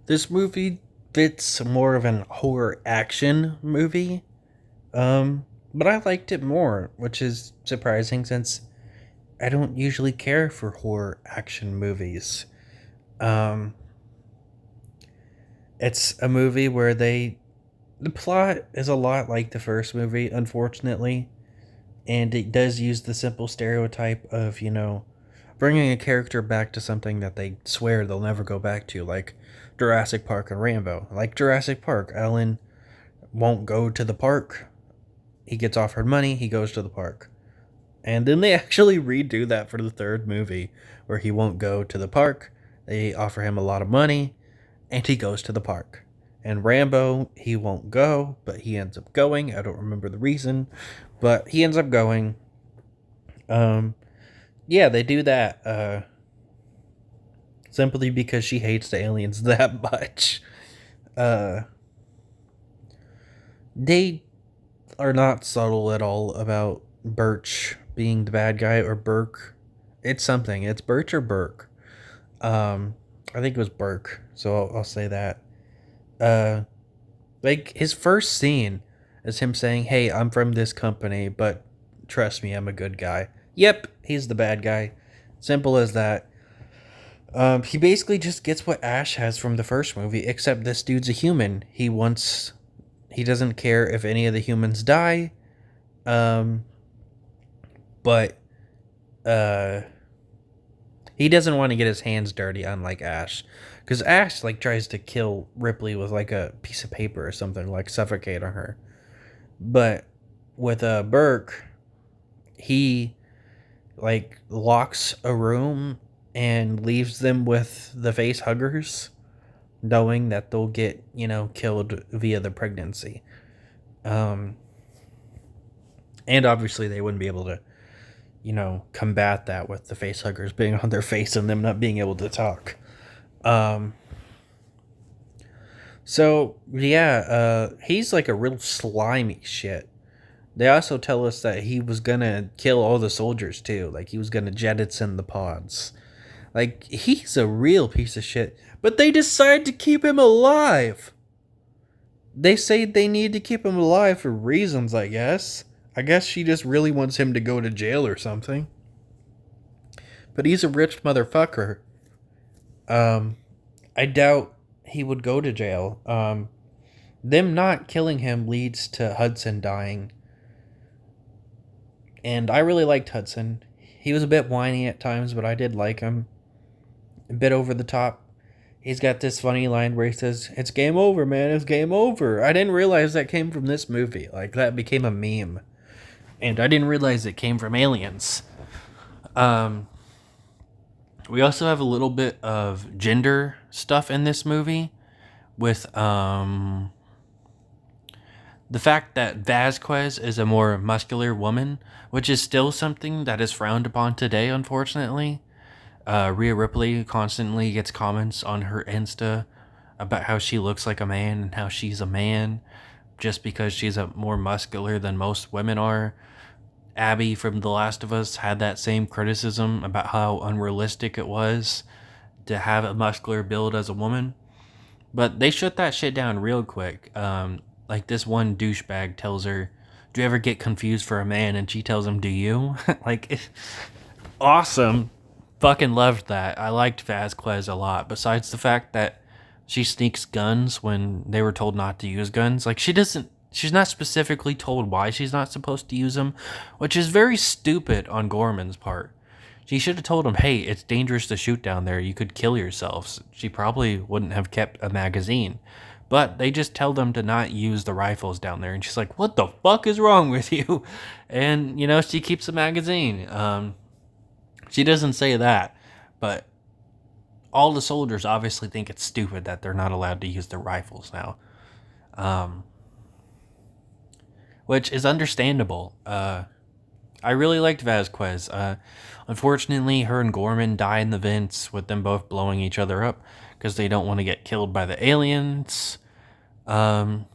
This movie fits more of an horror action movie. But I liked it more, which is surprising since I don't usually care for horror action movies. Um, it's a movie where the plot is a lot like the first movie, unfortunately, and it does use the simple stereotype of, bringing a character back to something that they swear they'll never go back to, like Jurassic Park and Rambo. Like Jurassic Park, Alan won't go to the park. He gets offered money, he goes to the park. And then they actually redo that for the third movie, where he won't go to the park. They offer him a lot of money, and he goes to the park. And Rambo, he won't go, but he ends up going. I don't remember the reason, but he ends up going. Um, yeah, they do that simply because she hates the aliens that much. Uh, they are not subtle at all about Birch being the bad guy or Burke. It's something. It's Birch or Burke. I think it was Burke, so I'll say that. Uh, like his first scene is him saying, "Hey, I'm from this company, but trust me, I'm a good guy." Yep, he's the bad guy. Simple as that. He basically just gets what Ash has from the first movie, except this dude's a human. He doesn't care if any of the humans die. Um, but uh, he doesn't want to get his hands dirty, unlike Ash, because Ash like tries to kill Ripley with like a piece of paper or something, like suffocate on her. But with Burke, he like locks a room and leaves them with the face huggers, knowing that they'll get killed via the pregnancy. Um, and obviously they wouldn't be able to combat that with the face huggers being on their face and them not being able to talk. Um, so yeah, he's like a real slimy shit. They also tell us that he was gonna kill all the soldiers too. Like he was gonna jettison the pods. Like he's a real piece of shit. But they decide to keep him alive. They say they need to keep him alive for reasons, I guess. I guess she just really wants him to go to jail or something. But he's a rich motherfucker. Um, I doubt he would go to jail. Them not killing him leads to Hudson dying. And I really liked Hudson. He was a bit whiny at times, but I did like him. A bit over the top. He's got this funny line where he says, "It's game over, man. It's game over." I didn't realize that came from this movie. Like, that became a meme. And I didn't realize it came from Aliens. Um, we also have a little bit of gender stuff in this movie with the fact that Vasquez is a more muscular woman, which is still something that is frowned upon today, unfortunately. Rhea Ripley constantly gets comments on her Insta about how she looks like a man and how she's a man just because she's a more muscular than most women are. Abby from The Last of Us had that same criticism about how unrealistic it was to have a muscular build as a woman. But they shut that shit down real quick. Like this one douchebag tells her, "Do you ever get confused for a man?" And she tells him, "Do you?" Like, awesome. Fucking loved that. I liked Vasquez a lot. Besides the fact that she sneaks guns when they were told not to use guns. Like, she's not specifically told why she's not supposed to use them, which is very stupid on Gorman's part. She should have told him, "Hey, it's dangerous to shoot down there. You could kill yourselves." She probably wouldn't have kept a magazine. But they just tell them to not use the rifles down there. And she's like, "What the fuck is wrong with you?" And, she keeps a magazine. She doesn't say that. But all the soldiers obviously think it's stupid that they're not allowed to use their rifles now. Um, which is understandable. I really liked Vasquez. Unfortunately, her and Gorman die in the vents with them both blowing each other up because they don't want to get killed by the aliens. Um,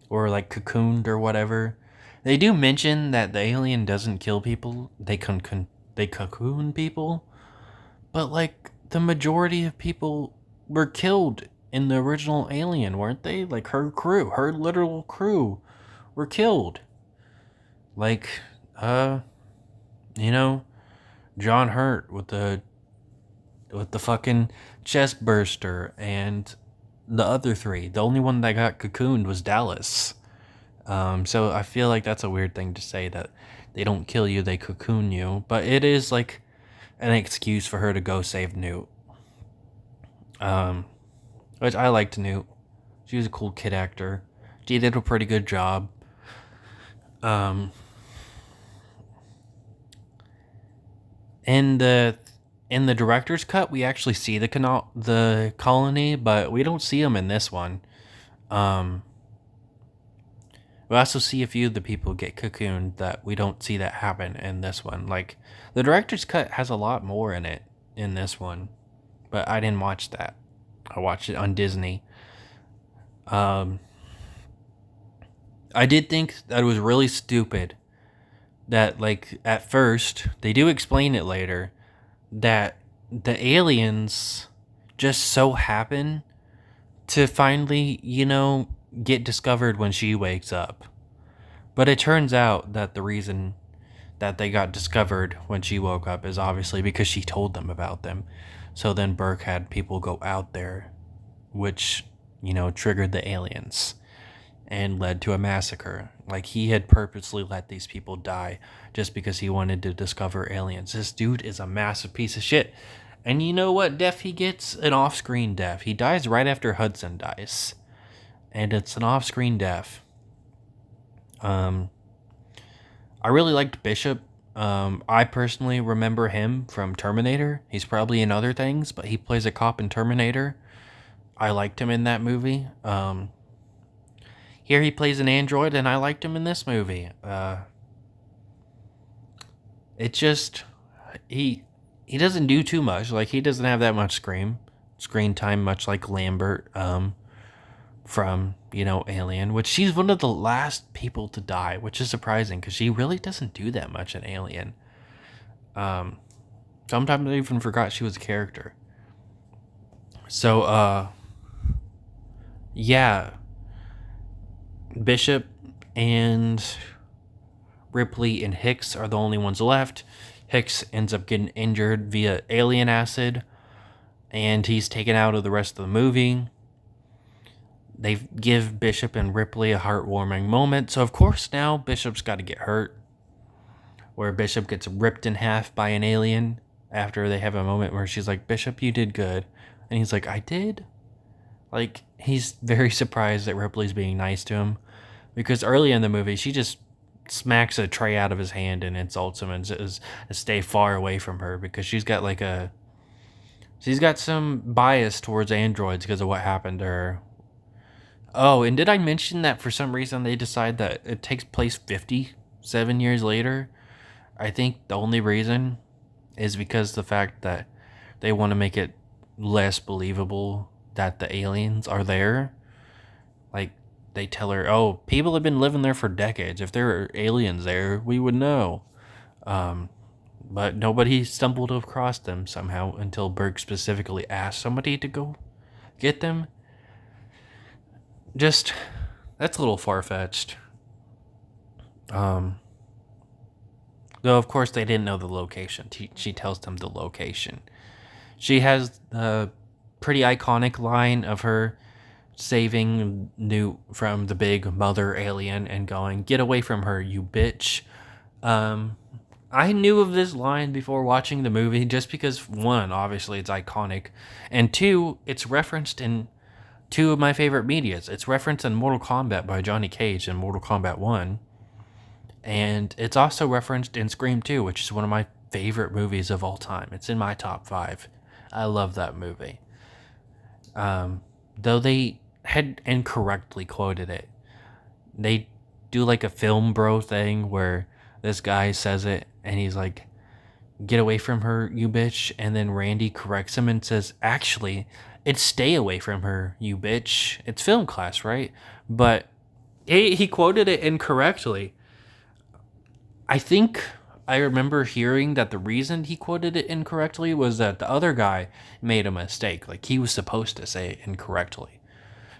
or like cocooned or whatever. They do mention that the alien doesn't kill people. They cocoon people. But like the majority of people were killed in the original Alien, weren't they? Like her crew, her literal crew were killed. Like, you know, John Hurt with the fucking chest burster and the other three. The only one that got cocooned was Dallas. So I feel like that's a weird thing to say that they don't kill you, they cocoon you. But it is like an excuse for her to go save Newt. Which I liked Newt. She was a cool kid actor. She did a pretty good job. In the director's cut, we actually see the colony, but we don't see them in this one. We also see a few of the people get cocooned that we don't see that happen in this one. Like, the director's cut has a lot more in it in this one, but I didn't watch that. I watched it on Disney. I did think that it was really stupid that, like, at first, they do explain it later, that the aliens just so happen to finally, get discovered when she wakes up. But it turns out that the reason that they got discovered when she woke up is obviously because she told them about them. So then Burke had people go out there, which, triggered the aliens and led to a massacre. Like, he had purposely let these people die just because he wanted to discover aliens. This dude is a massive piece of shit. And you know what death he gets? An off-screen death. He dies right after Hudson dies. And it's an off-screen death. I really liked Bishop. I personally remember him from Terminator. He's probably in other things, but he plays a cop in Terminator. I liked him in that movie. Here he plays an android, and I liked him in this movie. It just he doesn't do too much. Like, he doesn't have that much screen time, much like Lambert from Alien, which she's one of the last people to die, which is surprising because she really doesn't do that much in Alien. Sometimes I even forgot she was a character. So yeah, Bishop and Ripley and Hicks are the only ones left. Hicks ends up getting injured via alien acid, and he's taken out of the rest of the movie. They give Bishop and Ripley a heartwarming moment. So, of course, now Bishop's got to get hurt, where Bishop gets ripped in half by an alien after they have a moment where she's like, Bishop, you did good. And he's like, I did? Like, he's very surprised that Ripley's being nice to him, because early in the movie, she just smacks a tray out of his hand and insults him and says to stay far away from her because she's got some bias towards androids because of what happened to her. Oh, and did I mention that for some reason they decide that it takes place 57 years later? I think the only reason is because the fact that they want to make it less believable that the aliens are there. Like, they tell her, oh, people have been living there for decades. If there are aliens there, we would know. But nobody stumbled across them somehow until Burke specifically asked somebody to go get them. Just, that's a little far-fetched. Though, of course, they didn't know the location. She tells them the location. She has a pretty iconic line of her saving Newt from the big mother alien and going, get away from her, you bitch. I knew of this line before watching the movie just because, one, obviously it's iconic, and two, it's referenced in two of my favorite medias. It's referenced in Mortal Kombat by Johnny Cage in Mortal Kombat 1. And it's also referenced in Scream 2, which is one of my favorite movies of all time. It's in my top 5. I love that movie. Though they had incorrectly quoted it. They do like a film bro thing where this guy says it and he's like, get away from her, you bitch. And then Randy corrects him and says, actually, it's stay away from her, you bitch. It's film class, right? But he quoted it incorrectly. I think I remember hearing that the reason he quoted it incorrectly was that the other guy made a mistake. Like, he was supposed to say it incorrectly.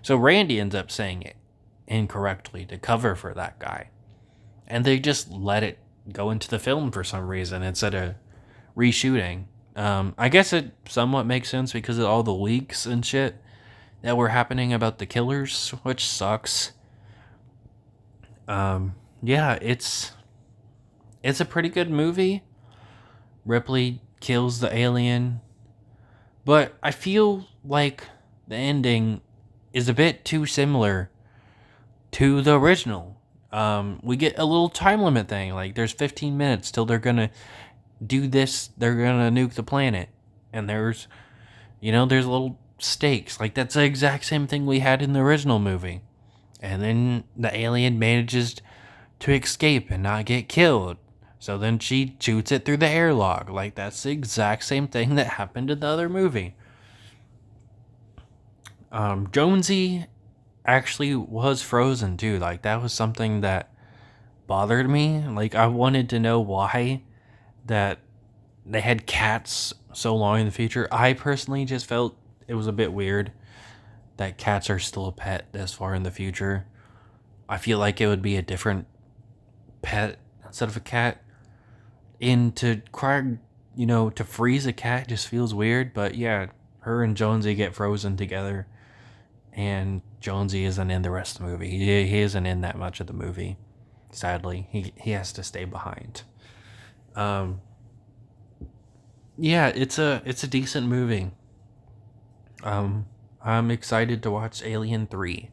So Randy ends up saying it incorrectly to cover for that guy. And they just let it go into the film for some reason instead of reshooting. I guess it somewhat makes sense because of all the leaks and shit that were happening about the killers, which sucks. Yeah, it's a pretty good movie. Ripley kills the alien, but I feel like the ending is a bit too similar to the original. We get a little time limit thing, like there's 15 minutes till they're gonna do this, they're gonna nuke the planet, and there's little stakes. Like, that's the exact same thing we had in the original movie. And then the alien manages to escape and not get killed. So then she shoots it through the airlock. Like, that's the exact same thing that happened in the other movie. Jonesy actually was frozen too. Like, that was something that bothered me. Like, I wanted to know why that they had cats so long in the future. I personally just felt it was a bit weird that cats are still a pet this far in the future. I feel like it would be a different pet instead of a cat. And to freeze a cat just feels weird. But yeah, her and Jonesy get frozen together, and Jonesy isn't in the rest of the movie. He isn't in that much of the movie. Sadly, he has to stay behind. Um, yeah, it's a decent movie. I'm excited to watch Alien 3.